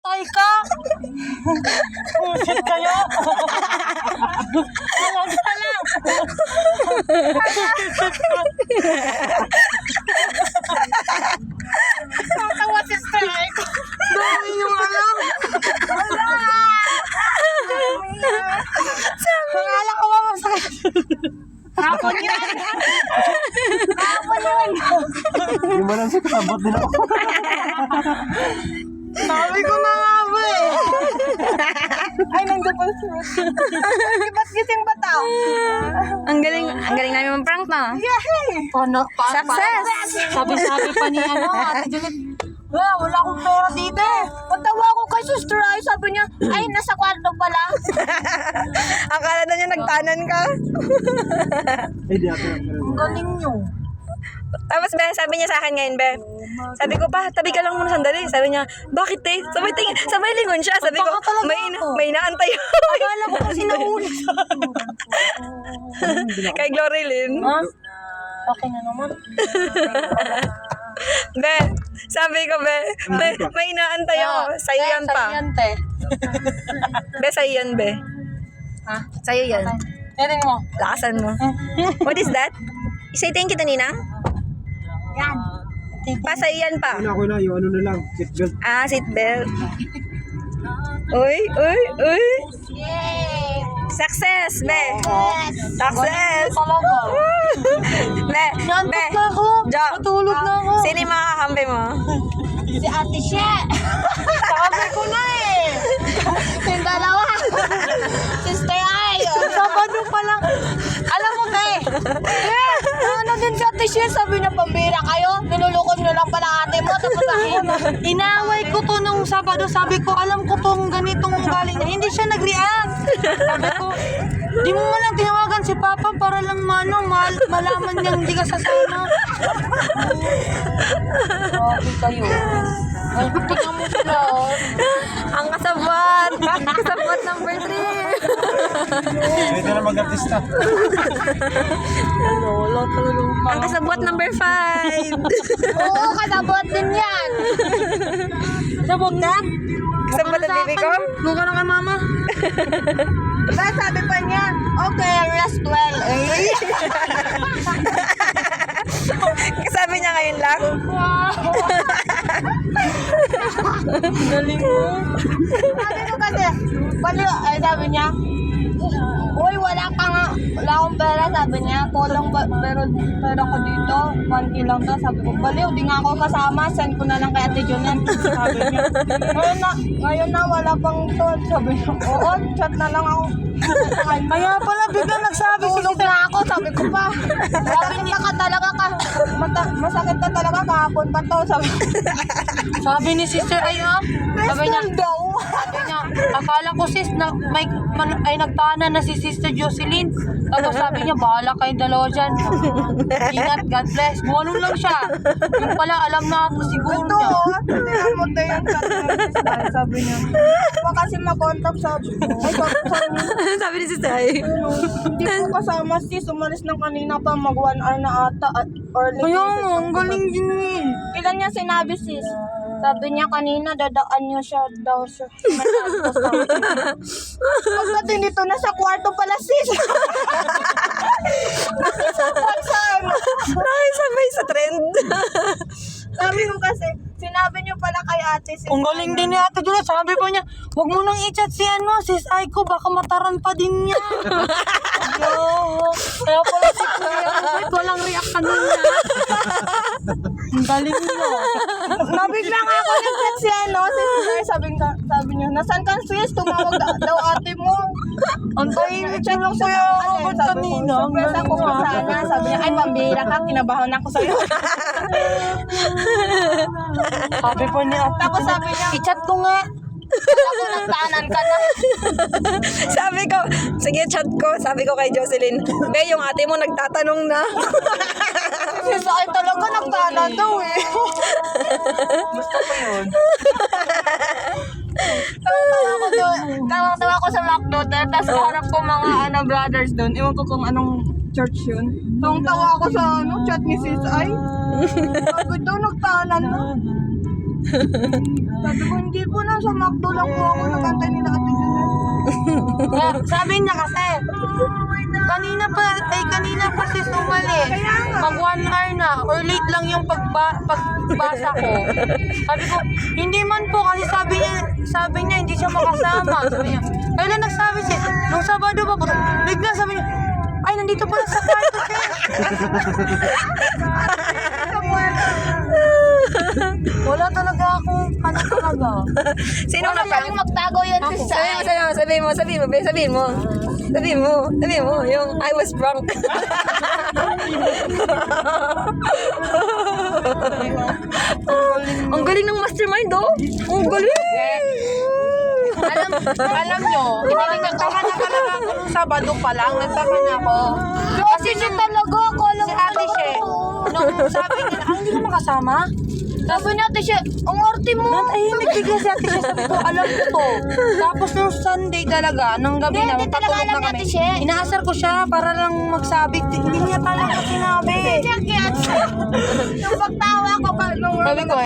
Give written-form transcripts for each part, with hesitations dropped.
Tay ka! Bullshit kayo! Alam ka lang! Natawa si Strike! Dami yung alam! Pangala ko ba masakit? Hapon yan! Hapon yun! Yung ba lang sa kasabot din ako? Sabi ko na nga ba eh. Ay, nandiyan pala si Ruth. Ba't gising ba tao? Ang galing namin mag-prank na. Yay! Success! Sabi pa ni Ate Juliet, wala akong pera dito eh. Pagtawa ko kay Sister Ay, sabi niya, ay, nasa kwarto pala. Akala na niya nagtanan ka. Ay, di ako. Ang galing niyo. Tapos be, sabi niya sa akin ngayon, be. Sabi ko pa, tabi ka lang muna sandali. Sabi niya, bakit eh? Sabay lingon siya. Sabi ko, may inaantay. Akala ko kasi naulit. Kay Glory Lynn. Ha? Okay na naman. Be, sabi ko, be, may inaantay ako. Sa'yo yan pa. Sa'yo yan, te. Be, sa'yo yan, be. Ha? Sa'yo yan. Tiring mo. Lakasan mo. What is that? Say thank you to Ninang. Yan. Pa, sa'yo yan pa. Ako na, yung ano na lang, seatbelt. Ah, seatbelt. Uy. Yay! Success, be. Yes! Success. Talaga. Be, Nantok na ako. Jo. Natulog na ako. Sino yung mga kakampi mo? Si Ate She. Sabi ko na eh. Yung dalawa. Sister Ay. Sabado pa lang. Alam mo ka eh. Ano din si Ate She. Sabi niya, pambira kayo. Nilulukod nyo lang pala ate mo. Tapos akin. Inaway ko to nung Sabado. Sabi ko, alam ko tong ganitong galing niya. Hindi siya nag-react. Sabi ko, di mo man lang tinawagan si Papa para lang malaman niya hindi ka sasama. Grabe kayo. Ay, tingnan mo sila. Ang kasabot. Kasabot number 3. Pwede na mag-artista. Wala talagang Ang kasabot number 5. Oo, kasabot din yan. Sabot na? Kasabot ang baby ko? Buka na kay mama. Tapos sabi pa niya, okay, rest well. Kasabi niya ngayon lang? Wow. Galing mo. Sabi ko kasi, ay sabi niya, uy, wala akong pera, sabi niya. Kulang pera ko dito, 1K lang daw. Sabi ko, baliw, di nga ako kasama, send ko na lang kay Ate Juliet. Sabi niya, ngayon na, wala pang to. Sabi niya, oo, chat na lang ako. Kaya pala bigla nagsabi, tulog na ako, sabi ko pa. Sabi niya ka talaga ka, masakit na talaga kahapon pa to. Sabi ni Sister ay sabi niya, akala ko sis na ay nagtanan na si Sister Jocelyn. Tapos sabi niya, bahala kayong dalawa dyan. Ingat, God bless. Buwanong lang siya. Yung pala, alam na ako siguro niya. Ito, mo tayo yung chat ng sister. Sabi niya, huwag kasi makontak sabi ko. Ay, Sabi ni Sister Ay. hindi ko kasama sis. Umalis ng kanina pa. Mag 1 hour na ata. Or kaya mo, ang galing din eh. Kailan niya sinabi sis? Sabi niya kanina, dadaan niya siya daw siya. Pagdating dito, nasa kwarto pala sis. Nakisapag sa ano. Nakisabay sa trend. Sabi ko kasi, sinabi niyo pala kay ate sis. Ang galing din ni Ate Juliet. Sabi pa niya, huwag mo nang i-chat si sis Aiko, baka mataran pa din niya. Kaya pala si Kuya Albert, walang react kanina. Ang galing niya. Nabigla nga ako nag-chat si sis. Sabi niya, nasan ka sis? Tumawag daw ate mo. Ang tahimik lang Kuya Albert kanina. Ang Surprise galing ako pa niya. sana. Sabi niya, ay pambira ka, kinabahan ako sa'yo. Sabi pa ni Ate Tapos Juliet, sabi niya, i-chat ko nga. ako nagtanan ka na. Sabi ko, sige chat ko. Sabi ko kay Jocelyn, be, yung ate mo nagtatanong na. Kasi sa akin talaga nagtanan daw eh. Gusto ko yun. Tawang-tawa ko sa McDo, tapos harap ko mga brothers doon. Ewan ko kung anong church yun. Tawang-tawa ako sa chat ni sis ay. Sabi daw nagtanan na. Sabi ko, hindi po na, sa McDo lang po ako nagantay nila Ate Junel. Sabi niya kasi, kanina pa si sumali. Mag 1 hour na, or late lang yung pagbasa ko. Sabi ko, hindi man po kasi sabi niya hindi siya makasama. Sabi niya, kailan nagsabi siya? Nung Sabado pa po. Bigla sabi niya, ay nandito pala sa kwarto siya. Wala talaga akong ano talaga. Sino na prank? Magtago yan si Sai. Sabihin mo, yung I was prank. Ang galing ng mastermind, oh. Ang galing. Alam nyo, nagtaka na talaga ako nung Sabado pa lang, nagtaka na ako. Kasi siya talaga, akala Si ko Ate She, nung sabi niya, hindi ka makasama? Sabi niya, Ate She, ang arte mo. Natahimik bigla si Ate She, sabi ko, alam ko to. Tapos nung Sunday talaga, nung gabi na, Hindi talaga patulog alam na ni kami. Ate She. Inaasar ko siya para lang magsabi. Hindi niya talaga sinabi. Nung pagtawa ko, nung Sabi ko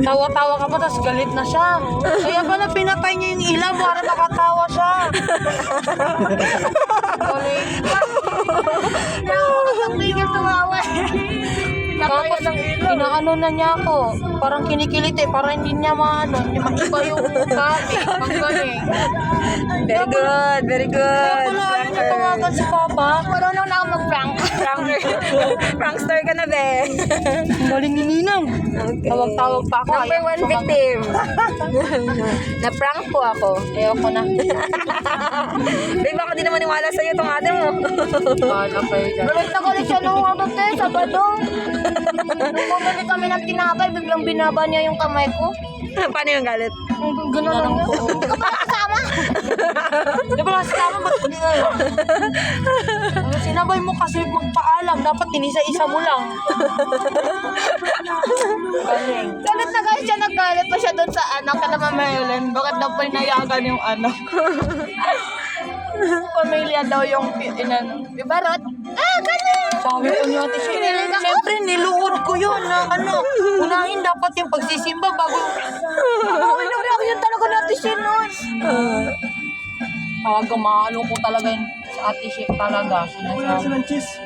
tawa-tawa ka pa, tapos galit na siya. Kaya pala pinatay niya yung ilaw para makatawa siya. Galing. nakakapigil tumawa. Tapos inaano na niya ako, parang kinikilit para hindi niya maiba yung gabi. Ang galing. Very good. Kaya pala ayaw niya tawagan si Papa. Marunong na ako mag-prank. Prankster ka na, be. Ang galing ni Ninang. Okay. Tawag-tawag pa ako. Number ayaw 1 ko victim. Na-prank po ako. Ayoko na. Babe, baka di naman niwala sa'yo itong ate mo. Wala kayo dyan. Galit na galit siya nung Sabado. Nung bumili kami ng tinapay, biglang binaba niya yung kamay ko. Paano yung galit? Gano'n lang niya. Hindi ka pala kasama. Di ba kasi tama, ba't hindi na yun? Sinabay mo kasi magpaalam. Dapat tinisa-isa mo lang. Galing. Galit na galit siya, naggalit pa siya doon sa anak ka naman, Marilyn. Bakit daw pinayagan yung anak? Pamilya daw yung ibarot. Ganun! Sabi ko niya, Ate She, siyempre niluhod ko yun na unahin dapat yung pagsisimba bago Reaction talaga ni Ate She nun. talaga maano ko talaga yun sa Ate She talaga. Sinasabi. ng cheese.